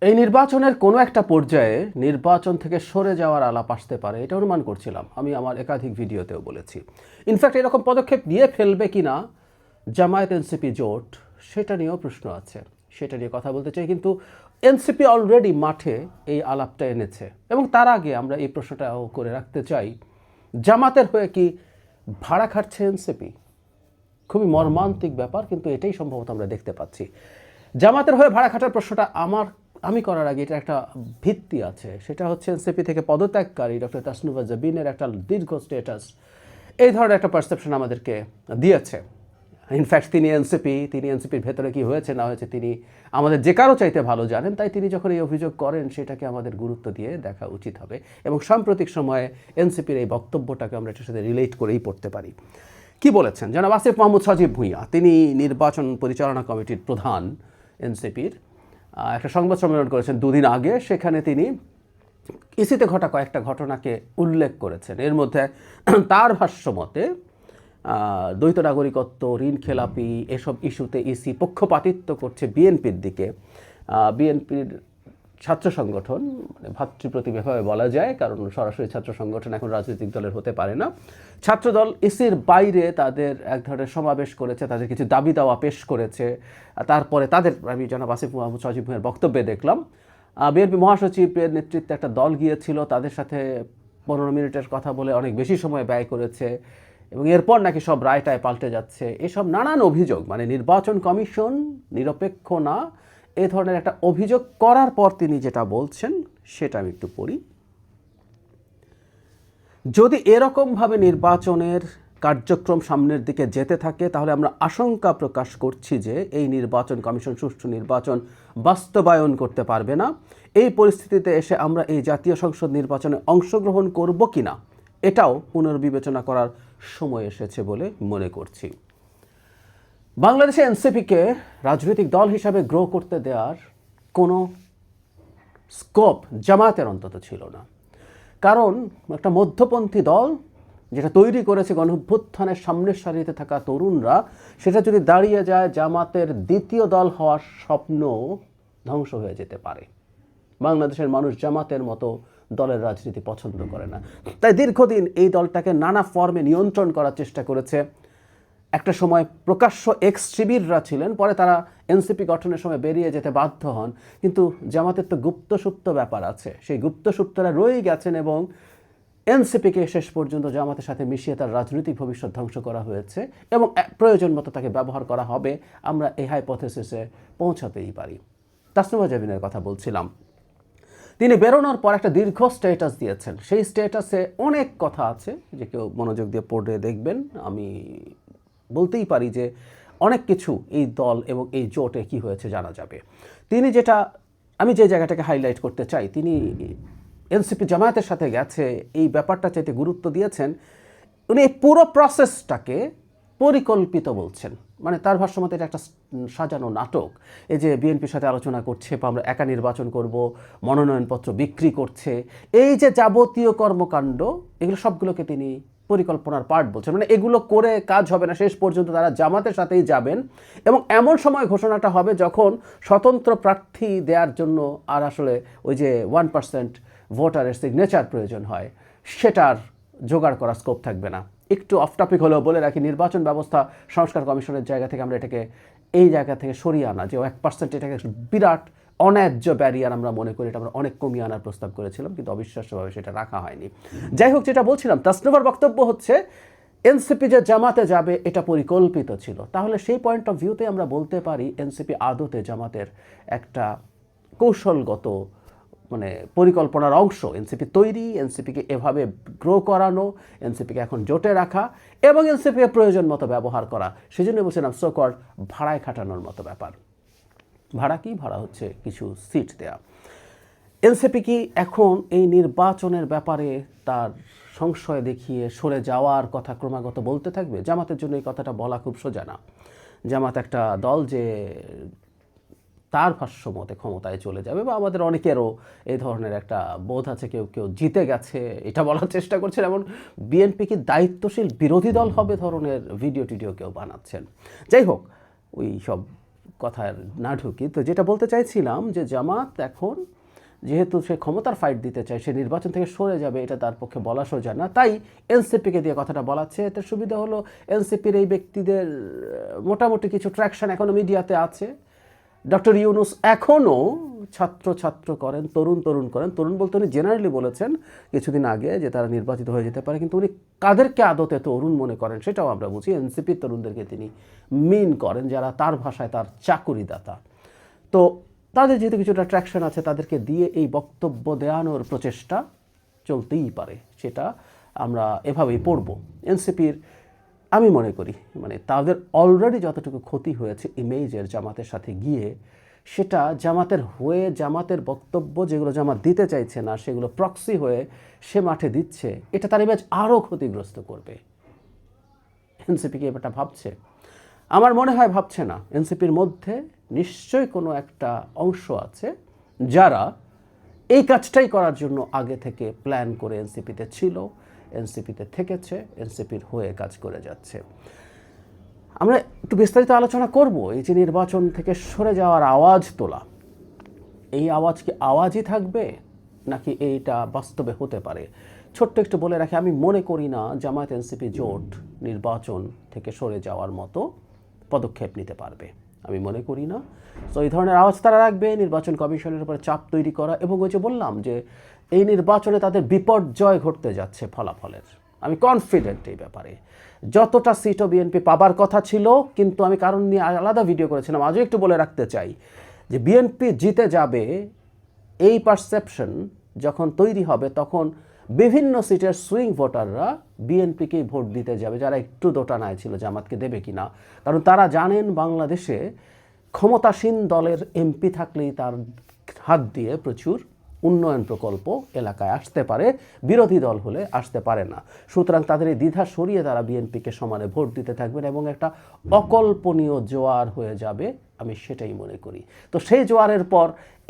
এই নির্বাচনের কোনো একটা পর্যায়ে নির্বাচন থেকে সরে যাওয়ার আলাপ আসতে পারে, এটা অনুমান করছিলাম। আমি আমার একাধিক ভিডিওতেও বলেছি। ইনফ্যাক্ট এরকম পদক্ষেপ নিয়ে ফেলবে কি না জামায়াত এনসিপি জোট, সেটা নিয়েও প্রশ্ন আছে, সেটা নিয়ে কথা বলতে চাই। কিন্তু এনসিপি অলরেডি মাঠে এই আলাপটা এনেছে, এবং তার আগে আমরা এই প্রশ্নটাও করে রাখতে চাই, জামাতের হয়ে কি ভাড়া খাটছে এনসিপি? খুবই মর্মান্তিক ব্যাপার, কিন্তু এটাই সম্ভবত আমরা দেখতে পাচ্ছি। জামাতের হয়ে ভাড়া খাটার প্রশ্নটা আমি করার আগে এটা একটা ভিত্তি আছে, সেটা হচ্ছে এনসিপি থেকে পদত্যাগকারী ডক্টর তাসনুভা জাবিনের একটা দীর্ঘ স্ট্যাটাস এই ধরনের একটা পারসেপশন আমাদেরকে দিয়েছে। ইনফ্যাক্ট তিনি এনসিপির ভেতরে কি হয়েছে না হয়েছে তিনি আমাদের যে কারো চাইতে ভালো জানেন, তাই তিনি যখন এই অভিযোগ করেন সেটাকে আমাদের গুরুত্ব দিয়ে দেখা উচিত হবে, এবং সাম্প্রতিক সময়ে এনসিপির এই বক্তব্যটাকে আমরা এটার সাথে রিলেট করেই পড়তে পারি। কি বলেছেন জনাব আসিফ মাহমুদ সজীব ভূঁইয়া, তিনি নির্বাচন পরিচালনা কমিটির প্রধান এনসিপির, একটা সংবাদ সম্মেলন করেছেন দুদিন আগে। সেখানে তিনি ইসিতে ঘটা কয়েকটা ঘটনাকে উল্লেখ করেছেন। এর মধ্যে তার ভাষ্যমতে দ্বৈত নাগরিকত্ব, ঋণ খেলাপি, এসব ইস্যুতে ইসি পক্ষপাতিত্ব করছে বিএনপির দিকে। বিএনপির ছাত্র সংগঠন, মানে ভাতৃপ্রতিভাবে বলা যায়, কারণ সরাসরি ছাত্র সংগঠন এখন রাজনৈতিক দলের হতে পারে না। ছাত্রদল ইসির বাইরে তাদের এক ধরনের সমাবেশ করেছে, তাদের কিছু দাবি দাওয়া পেশ করেছে। তারপরে আমি জনাব আসিফ মাহমুদ সজীব ভূঁইয়ার বক্তব্যে দেখলাম বিএনপি মহাসচিবের নেতৃত্বে একটা দল গিয়েছিল, তাদের সাথে 15 মিনিটের কথা বলে অনেক বেশি সময় ব্যয় করেছে, এবং এরপর নাকি সব রায়টায় পাল্টে যাচ্ছে। এসব নানান অভিযোগ, মানে নির্বাচন কমিশন নিরপেক্ষ না, এ ধরনের একটা অভিযোগ করার পর তিনি যেটা বলছেন সেটা আমি একটু পড়ি। যদি এরকমভাবে নির্বাচনের কার্যক্রম সামনের দিকে যেতে থাকে, তাহলে আমরা আশঙ্কা প্রকাশ করছি যে এই নির্বাচন কমিশন সুষ্ঠু নির্বাচন বাস্তবায়ন করতে পারবে না। এই পরিস্থিতিতে এসে আমরা এই জাতীয় সংসদ নির্বাচনে অংশগ্রহণ করব কিনা এটাও পুনর্বিবেচনা করার সময় এসেছে বলে মনে করছি। বাংলাদেশে এনসিপিকে রাজনৈতিক দল হিসাবে গ্রো করতে দেওয়ার কোনো স্কোপ জামায়াতের অন্তত ছিল না, কারণ একটা মধ্যপন্থী দল যেটা তৈরি করেছে গণঅভ্যুত্থানের সামনের সারিতে থাকা তরুণরা, সেটা যদি দাঁড়িয়ে যায়, জামাতের দ্বিতীয় দল হওয়ার স্বপ্ন ধ্বংস হয়ে যেতে পারে। বাংলাদেশের মানুষ জামাতের মতো দলের রাজনীতি পছন্দ করে না, তাই দীর্ঘদিন এই দলটাকে নানা ফর্মে নিয়ন্ত্রণ করার চেষ্টা করেছে। একটা সময় প্রকাশ্য এক্স শিবিররা ছিলেন, পরে তারা এনসিপি গঠনের সময় বেরিয়ে যেতে বাধ্য হন। কিন্তু জামাতের তো গুপ্তসুপ্ত ব্যাপার আছে, সেই গুপ্তসুপ্তরা রয়েই গেছেন, এবং এনসিপিকে শেষ পর্যন্ত জামাতের সাথে মিশিয়ে তার রাজনৈতিক ভবিষ্যৎ ধ্বংস করা হয়েছে, এবং প্রয়োজন মতো তাকে ব্যবহার করা হবে। আমরা এই হাইপোথেসিসে পৌঁছাতেই পারি। তাসনুভা জাবিনের কথা বলছিলাম, তিনি বেরোনোর পর একটা দীর্ঘ স্ট্যাটাস দিয়েছেন। সেই স্ট্যাটাসে অনেক কথা আছে, যে কেউ মনোযোগ দিয়ে পড়ে দেখবেন। আমি বলতেই পারি যে অনেক কিছু এই দল এবং এই জোটে কি হয়েছে জানা যাবে। আমি যে জায়গাটাকে হাইলাইট করতে চাই, তিনি এনসিপি জামায়াতের সাথে গেছে এই ব্যাপারটা চাইতে গুরুত্ব দিয়েছেন। উনি এই পুরো প্রসেসটাকে পরিকল্পিত বলছেন, মানে তার ভাষ্যমতে এটা একটা সাজানো নাটক। এই যে বিএনপির সাথে আলোচনা করছে, বা আমরা একা নির্বাচন করব, মনোনয়নপত্র বিক্রি করছে, এই যে যাবতীয় কর্মকাণ্ড, এগুলো সবগুলোকে তিনি পরিকল্পনার পার্ট বলছেন। মানে এগুলো করে কাজ হবে না, শেষ পর্যন্ত তারা জামাতের সাথেই যাবেন, এবং এমন সময় ঘোষণাটা হবে যখন স্বতন্ত্র প্রার্থী দেওয়ার জন্য আর আসলে ওই যে 1% ভোটারের সিগনেচার প্রয়োজন হয়, সেটার জোগাড় করা স্কোপ থাকবে না। একটু অফ টপিক হলেও বলে রাখি, নির্বাচন ব্যবস্থা সংস্কার কমিশনের জায়গা থেকে আমরা এটাকে এই জায়গা থেকে সরিয়ে আনা, যে 1% এটাকে বিরাট অন্যায্য ব্যারিয়ার আমরা মনে করি, এটা আমরা অনেক কমিয়ে আনার প্রস্তাব করেছিলাম, কিন্তু অবিশ্বাস্যভাবে সেটা রাখা হয়নি। যাই হোক, যেটা বলছিলাম, তাসনুভার বক্তব্য হচ্ছে এনসিপি যে জামাতে যাবে এটা পরিকল্পিত ছিল। তাহলে সেই পয়েন্ট অফ ভিউতে আমরা বলতে পারি এনসিপি আদতে জামাতের একটা কৌশলগত মানে পরিকল্পনার অংশ। এনসিপি তৈরি, এনসিপিকে এভাবে গ্রো করানো, এনসিপিকে এখন জোটে রাখা, এবং এনসিপিকে প্রয়োজন মতো ব্যবহার করা। সেই জন্য বলছিলাম সোকল্ড ভাড়ায় খাটানোর মতো ব্যাপার। ভাড়া কি? ভাড়া হচ্ছে কিছু সিট দেয়া। এনসিপি কি এখন এই নির্বাচনের ব্যাপারে তার সংশয় দেখিয়ে সরে যাওয়ার কথা ক্রমাগত বলতে থাকবে? জামাতের জন্য এই কথাটা বলা খুব সোজা না। জামাত একটা দল যে তার ভাষ্যমতে ক্ষমতায় চলে যাবে, বা আমাদের অনেকেরও এই ধরনের একটা বোধ আছে, কেউ কেউ জিতে গেছে এটা বলার চেষ্টা করছেন, এমন বিএনপি কি দায়িত্বশীল বিরোধী দল হবে ধরনের ভিডিও টিডিও কেউ বানাচ্ছেন। যাই হোক, ওই সব কথায় না ঢুকি, তো যেটা বলতে চাইছিলাম যে জামাত এখন যেহেতু সে ক্ষমতার ফাইট দিতে চায়, সে নির্বাচন থেকে সরে যাবে, এটা তার পক্ষে বলা সোজা না, তাই এনসিপিকে দিয়ে কথাটা বলাচ্ছে। এতে সুবিধা হলো এনসিপির এই ব্যক্তিদের মোটামুটি কিছু ট্র্যাকশন এখনও মিডিয়াতে আছে। ডক্টর ইউনূস এখনও ছাত্র করেন, তরুণ করেন। তরুণ বলতে উনি জেনারেলি বলেছেন কিছুদিন আগে যে তারা নির্বাচিত হয়ে যেতে পারে, কিন্তু উনি কাদেরকে আদতে তরুণ মনে করেন সেটাও আমরা বুঝি। এনসিপির তরুণদেরকে তিনি মিন করেন, যারা তার ভাষায় তার চাকুরিদাতা। তো তাদের যেহেতু কিছুটা ট্র্যাকশন আছে, তাদেরকে দিয়ে এই বক্তব্য দেওয়ানোর প্রচেষ্টা চলতেই পারে, সেটা আমরা এভাবেই পড়ব। এনসিপির আমি মনে করি মানে তাদের অলরেডি যতটুকু ক্ষতি হয়েছে ইমেজের জামাতের সাথে গিয়ে, সেটা জামাতের হয়ে জামাতের বক্তব্য যেগুলো জামাত দিতে চাইছে না সেগুলো প্রক্সি হয়ে সে মাঠে দিচ্ছে, এটা তার ইমেজ আরও ক্ষতিগ্রস্ত করবে। এনসিপি কি এটা ভাবছে? আমার মনে হয় ভাবছে না। এনসিপির মধ্যে নিশ্চয়ই কোনো একটা অংশ আছে যারা এই কাজটাই করার জন্য আগে থেকে প্ল্যান করে এনসিপিতে ছিল, এনসিপিতে থেকেছে, এনসিপির হয়ে কাজ করে যাচ্ছে। আমরা একটু বিস্তারিত আলোচনা করব এই যে নির্বাচন থেকে সরে যাওয়ার আওয়াজ তোলা, এই আওয়াজ কি আওয়াজই থাকবে নাকি এইটা বাস্তবে হতে পারে? ছোট্ট একটু বলে রাখি, আমি মনে করি না জামায়াত এনসিপি জোট নির্বাচন থেকে সরে যাওয়ার মতো পদক্ষেপ নিতে পারবে, আমি মনে করি না। তো এই ধরনের আওয়াজ তারা রাখবে, নির্বাচন কমিশনের উপরে চাপ তৈরি করা, এবং ওই যে বললাম যে এই নির্বাচনে তাদের বিপর্যয় ঘটতে যাচ্ছে ফলাফলের, আমি কনফিডেন্ট এই ব্যাপারে। যতটা সিটও বিএনপি পাবার কথা ছিল, কিন্তু আমি কারণ নিয়ে আলাদা ভিডিও করেছিলাম, আজও একটু বলে রাখতে চাই যে বিএনপি জিতে যাবে এই পারসেপশন যখন তৈরি হবে, তখন বিভিন্ন সিটের সুইং ভোটাররা বিএনপিকেই ভোট দিতে যাবে, যারা একটু দোটানায় ছিল জামাতকে দেবে কিনা। কারণ তারা জানেন বাংলাদেশে ক্ষমতাসীন দলের এমপি থাকলেই তার হাত দিয়ে প্রচুর উন্নয়ন প্রকল্প এলাকায় আসতে পারে, বিরোধী দল হলে আসতে পারে না। সুতরাং তাদের এই দ্বিধা সরিয়ে তারা বিএনপিকে সমানে ভোট দিতে থাকবেন এবং একটা অকল্পনীয় জোয়ার হয়ে যাবে, আমি সেটাই মনে করি। তো সেই জোয়ারের পর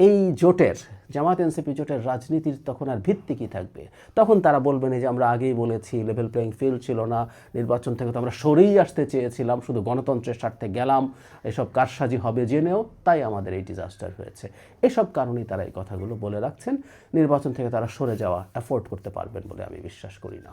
এই জোটের, জামাত এনসিপি জোটের রাজনীতির তখন আর ভিত্তি কী থাকবে? তখন তারা বলবেন যে আমরা আগেই বলেছি লেভেল প্লেইং ফিল্ড ছিল না, নির্বাচন থেকে তো আমরা সরেই আসতে চেয়েছিলাম, শুধু গণতন্ত্রের স্বার্থে গেলাম, এসব কারসাজি হবে জেনেও, তাই আমাদের এই ডিজাস্টার হয়েছে। এসব কারণেই তারা এই কথাগুলো বলে রাখছেন। নির্বাচন থেকে তারা সরে যাওয়া অ্যাফোর্ড করতে পারবেন বলে আমি বিশ্বাস করি না।